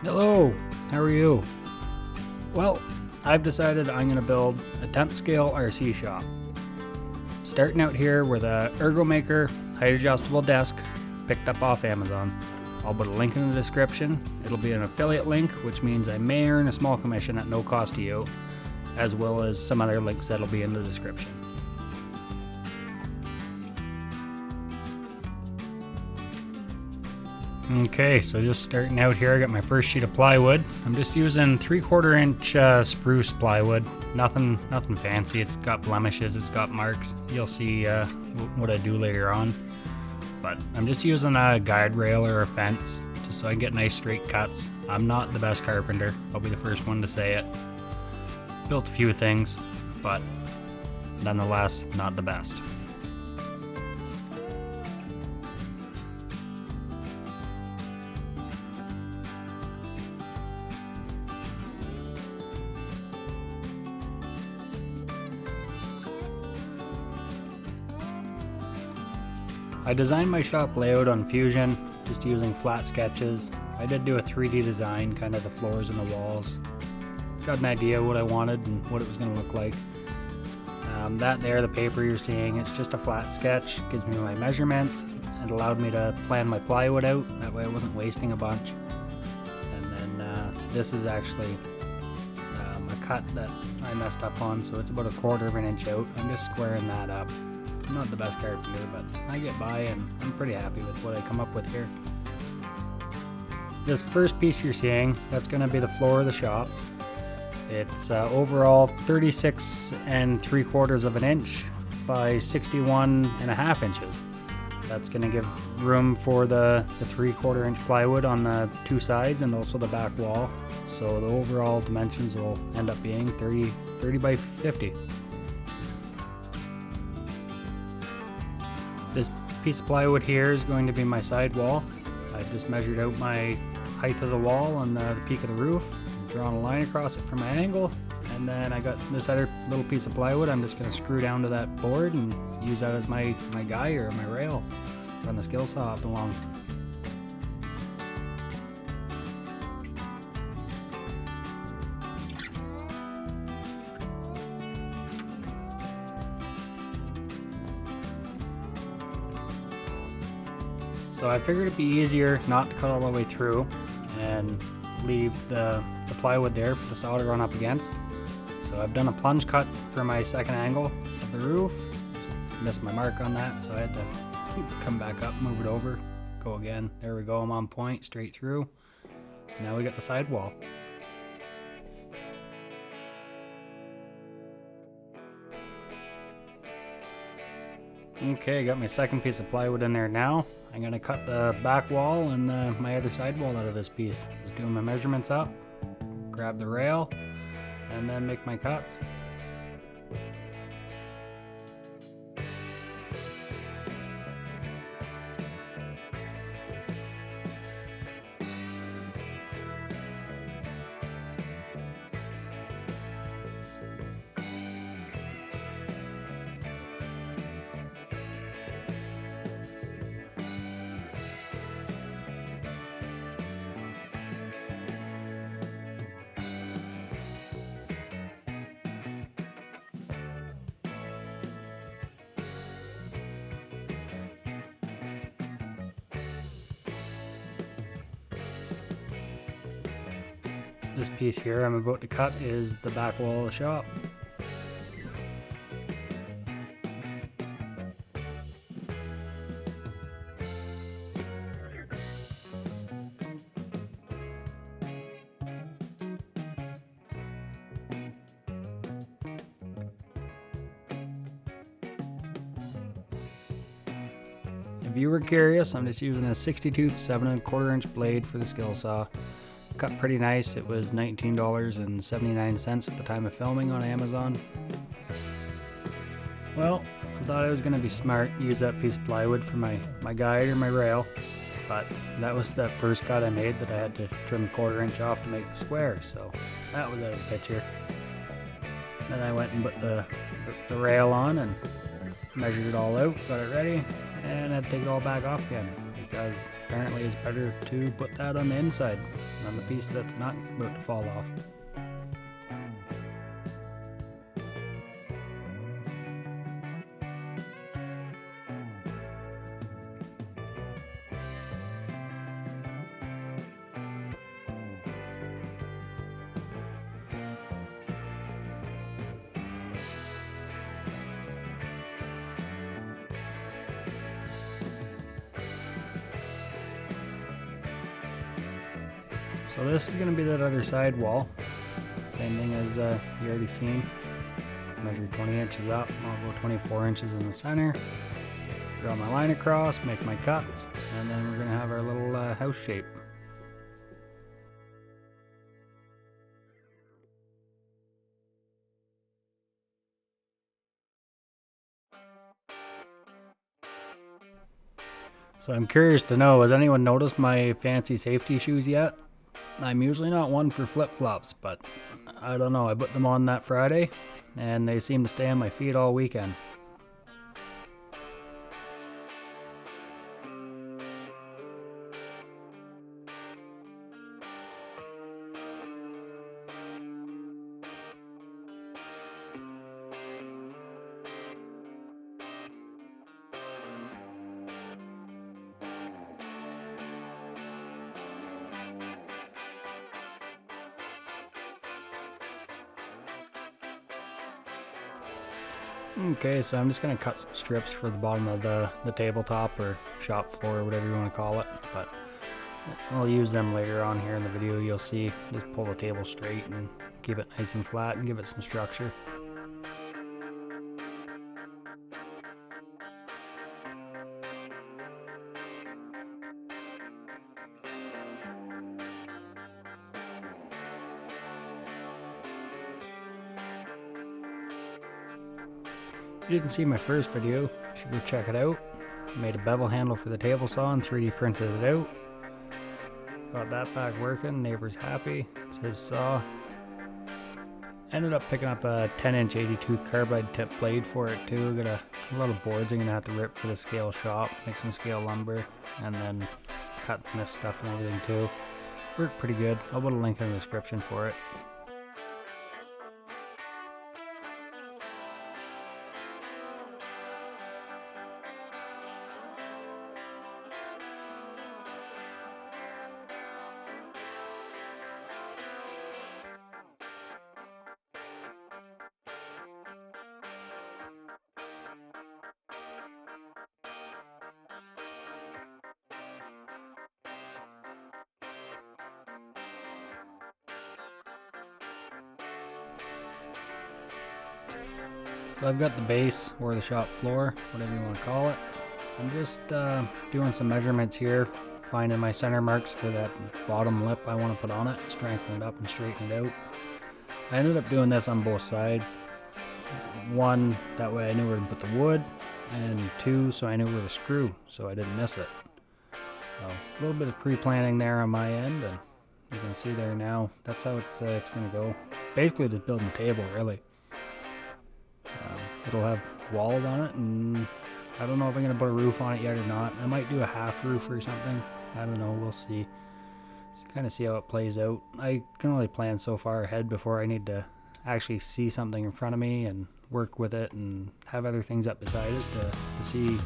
Hello, how are you? Well, I've decided I'm going to build a 10th scale RC shop. Starting out here with a Ergomaker height adjustable desk picked up off Amazon. I'll put a link in the description. It'll be an affiliate link, which means I may earn a small commission at no cost to you, as well as some other links that'll be in the description. Okay, so just starting out here, I got my first sheet of plywood. I'm just using 3/4 inch spruce plywood. Nothing fancy. It's got blemishes, it's got marks. You'll see what I do later on. But I'm just using a guide rail or a fence just so I can get nice straight cuts. I'm not the best carpenter. I'll be the first one to say it. Built a few things, but nonetheless, not the best. I designed my shop layout on Fusion, just using flat sketches. I did do a 3D design, kind of the floors and the walls. Got an idea what I wanted and what it was going to look like. That there, the paper you're seeing, it's just a flat sketch. Gives me my measurements. It allowed me to plan my plywood out. That way I wasn't wasting a bunch. And then this is actually a cut that I messed up on, so it's about 1/4 of an inch out. I'm just squaring that up. I'm not the best carpenter, but I get by and I'm pretty happy with what I come up with here. This first piece you're seeing, that's going to be the floor of the shop. It's overall 36 3/4 of an inch by 61.5 inches. That's going to give room for the 3/4 inch plywood on the two sides and also the back wall. So the overall dimensions will end up being 30 by 50. This piece of plywood here is going to be my side wall. I just measured out my height of the wall on the peak of the roof, drawn a line across it for my angle, and then I got this other little piece of plywood I'm just going to screw down to that board and use that as my guy or my rail. Run the skill saw up along. So I figured it'd be easier not to cut all the way through and leave the plywood there for the saw to run up against. So I've done a plunge cut for my second angle of the roof. Just missed my mark on that, so I had to come back up, move it over, go again. There we go, I'm on point, straight through. Now we got the side wall. Okay, got my second piece of plywood in there now. I'm gonna cut the back wall and my other side wall out of this piece. Just doing my measurements up, grab the rail, and then make my cuts. This piece here I'm about to cut is the back wall of the shop. If you were curious, I'm just using a 60-tooth 7¼ inch blade for the skill saw. Cut pretty nice. It was $19.79 at the time of filming on Amazon. Well, I thought I was going to be smart, use that piece of plywood for my guide or my rail, but that was the first cut I made that I had to trim 1/4 inch off to make the square, so that was out of the picture. Then I went and put the rail on and measured it all out, got it ready, and I had to take it all back off again because apparently it's better to put that on the inside, on the piece that's not about to fall off. So this is going to be that other side wall. Same thing as you already seen. Measure 20 inches up. I'll go 24 inches in the center. Draw my line across, make my cuts, and then we're going to have our little house shape. So I'm curious to know, has anyone noticed my fancy safety shoes yet? I'm usually not one for flip-flops, but I don't know, I put them on that Friday, and they seem to stay on my feet all weekend. Okay, so I'm just going to cut some strips for the bottom of the tabletop or shop floor or whatever you want to call it, but I'll use them later on here in the video. You'll see, just pull the table straight and keep it nice and flat and give it some structure. If you didn't see my first video, you should go check it out. I made a bevel handle for the table saw and 3D printed it out. Got that back working, neighbor's happy, it's his saw. Ended up picking up a 10-inch 80-tooth carbide tip blade for it too. Got a lot of boards I'm going to have to rip for the scale shop, make some scale lumber, and then cut this stuff and everything too. Worked pretty good. I'll put a link in the description for it. So I've got the base or the shop floor, whatever you want to call it. I'm just doing some measurements here, finding my center marks for that bottom lip I want to put on it, strengthen it up and straighten it out. I ended up doing this on both sides. One, that way I knew where to put the wood, and two, so I knew where to screw, so I didn't miss it. So a little bit of pre-planning there on my end, and you can see there now, that's how it's going to go. Basically just building the table, really. It'll have walls on it, and I don't know if I'm going to put a roof on it yet or not. I might do a half roof or something. I don't know, we'll see. Just kind of see how it plays out. I can only plan so far ahead before I need to actually see something in front of me and work with it and have other things up beside it to see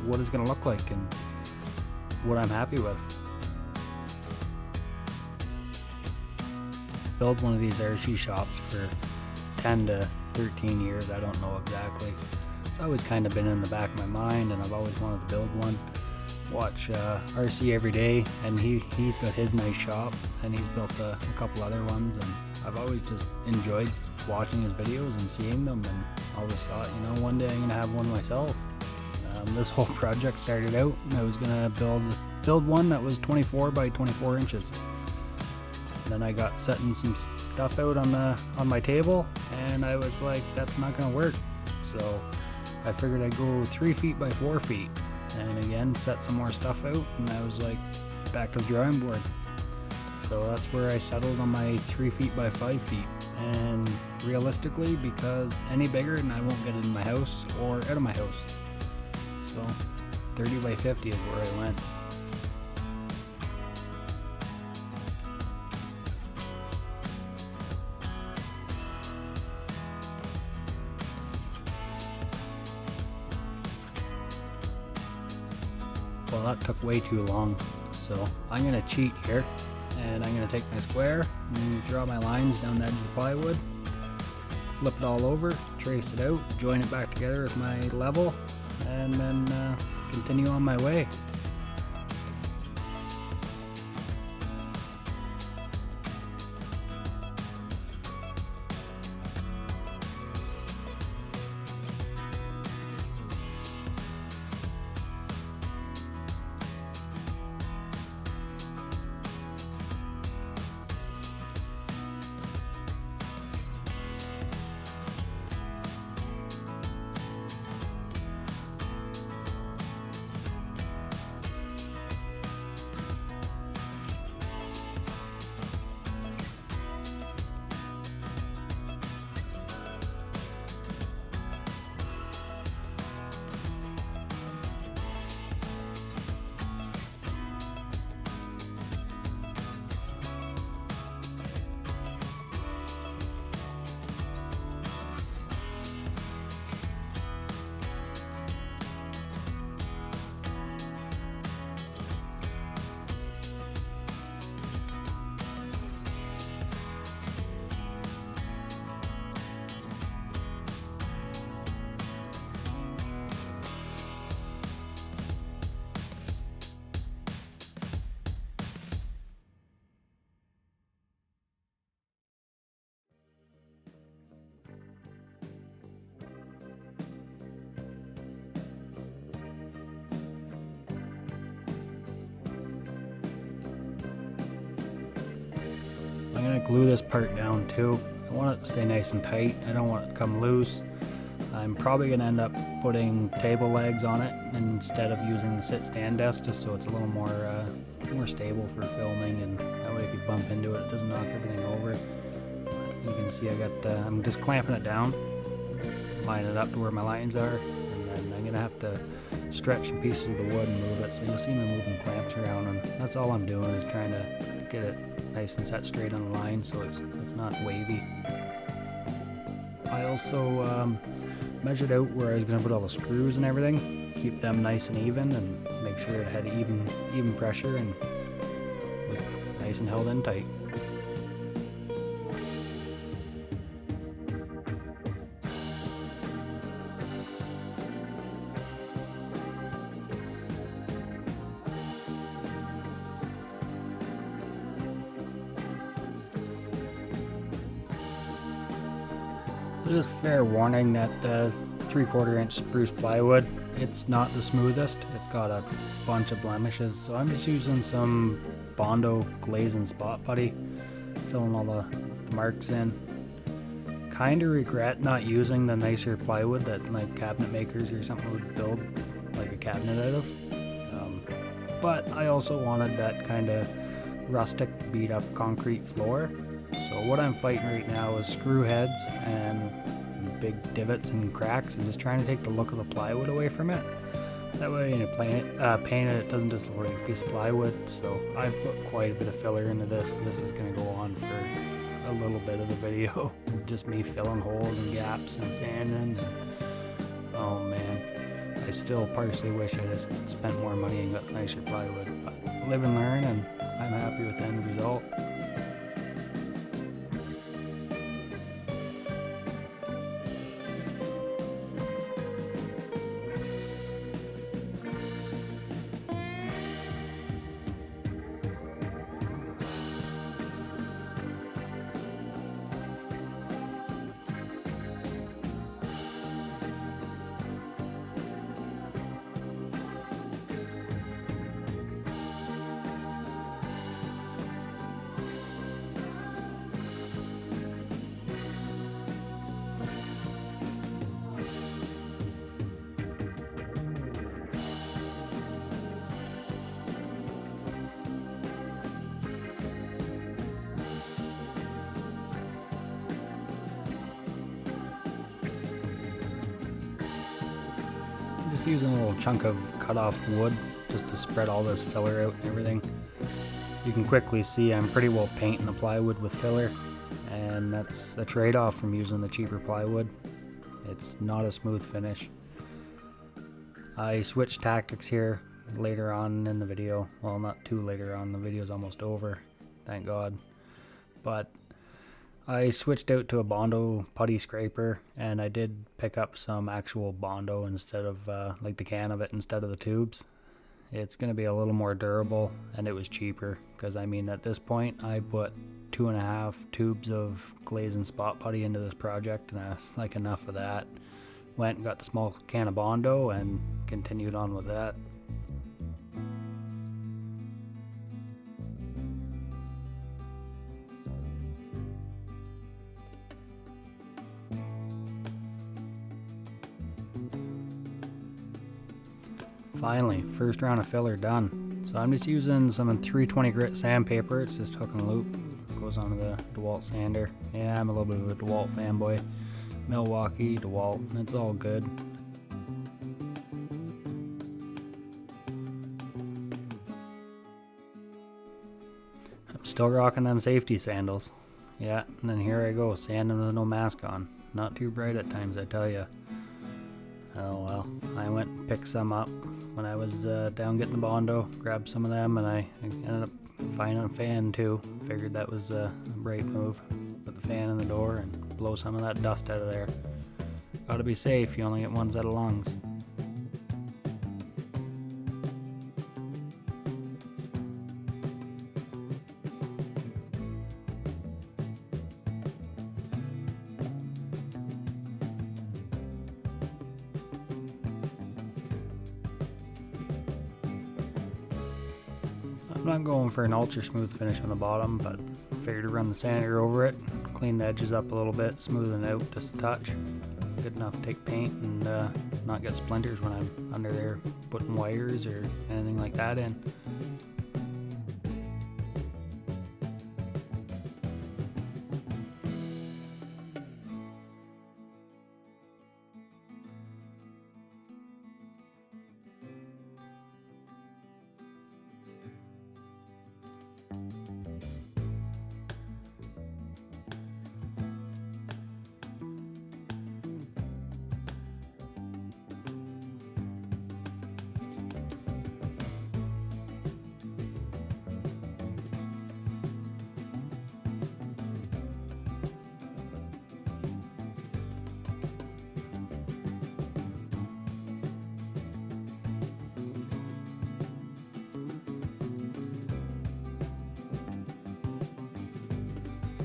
what it's going to look like and what I'm happy with. Build one of these RC shops for 10 to 13 years, I don't know exactly. It's always kind of been in the back of my mind, and I've always wanted to build one. Watch RC every day, and he's got his nice shop, and he's built a couple other ones, and I've always just enjoyed watching his videos and seeing them, and always thought, you know, one day I'm gonna have one myself. This whole project started out, and I was gonna build one that was 24 by 24 inches. Then I got setting some stuff out on my table, and I was like, that's not gonna work. So I figured I'd go 3 feet by 4 feet, and again set some more stuff out, and I was like, back to the drawing board. So that's where I settled on my 3 feet by 5 feet. And realistically, because any bigger and I won't get it in my house or out of my house. So 30 by 50 is where I went. Well, that took way too long, so I'm going to cheat here, and I'm going to take my square and draw my lines down the edge of the plywood, flip it all over, trace it out, join it back together with my level, and then continue on my way. I'm going to glue this part down too. I want it to stay nice and tight. I don't want it to come loose. I'm probably going to end up putting table legs on it instead of using the sit-stand desk, just so it's a little more stable for filming, and that way if you bump into it, it doesn't knock everything over. You can see I'm just clamping it down, line it up to where my lines are, and then I'm going to have to stretch some pieces of the wood and move it. So you'll see me moving clamps around, and that's all I'm doing, is trying to get it nice and set straight on the line so it's not wavy. I also measured out where I was going to put all the screws and everything, keep them nice and even, and make sure it had even pressure and was nice and held in tight. Just fair warning that 3/4 inch spruce plywood, it's not the smoothest. It's got a bunch of blemishes, so I'm just using some Bondo glaze and spot putty, filling all the marks in. Kinda regret not using the nicer plywood that like cabinet makers or something would build like a cabinet out of. But I also wanted that kind of rustic beat up concrete floor. So what I'm fighting right now is screw heads and big divots and cracks, and just trying to take the look of the plywood away from it. That way when you paint it doesn't just look like a piece of plywood. So I put quite a bit of filler into this. This is going to go on for a little bit of the video. Just me filling holes and gaps and sanding. And, oh man, I still partially wish I just spent more money and got nicer plywood. But live and learn, and I'm happy with the end result. Just using a little chunk of cut off wood just to spread all this filler out and everything. You can quickly see I'm pretty well painting the plywood with filler, and that's a trade-off from using the cheaper plywood. It's not a smooth finish. I switched tactics here. later on in the video. Well, not too later on, the video's almost over, thank God. But I switched out to a Bondo putty scraper, and I did pick up some actual Bondo instead of like the can of it instead of the tubes. It's going to be a little more durable, and it was cheaper because I mean at this point I put 2.5 tubes of glaze and spot putty into this project, and I was like, enough of that. Went and got the small can of Bondo and continued on with that. Finally, first round of filler done. So I'm just using some 320 grit sandpaper. It's just hook and loop. Goes onto the DeWalt sander. Yeah, I'm a little bit of a DeWalt fanboy. Milwaukee, DeWalt, it's all good. I'm still rocking them safety sandals. Yeah, and then here I go, sanding with no mask on. Not too bright at times, I tell ya. Oh well, I went and picked some up when I was down getting the Bondo, grabbed some of them, and I ended up finding a fan too. Figured that was a brave move. Put the fan in the door and blow some of that dust out of there. Gotta be safe, you only get one set of lungs. I'm not going for an ultra smooth finish on the bottom, but figured to run the sander over it, clean the edges up a little bit, smoothing it out just a touch. Good enough to take paint and not get splinters when I'm under there putting wires or anything like that in.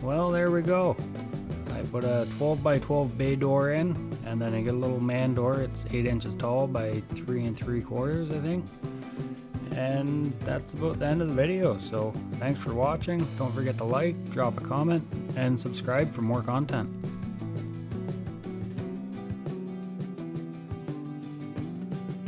Well, there we go. I put a 12 by 12 bay door in, and then I get a little man door. It's 8 inches tall by 3 3/4, I think. And that's about the end of the video. So thanks for watching. Don't forget to like, drop a comment, and subscribe for more content.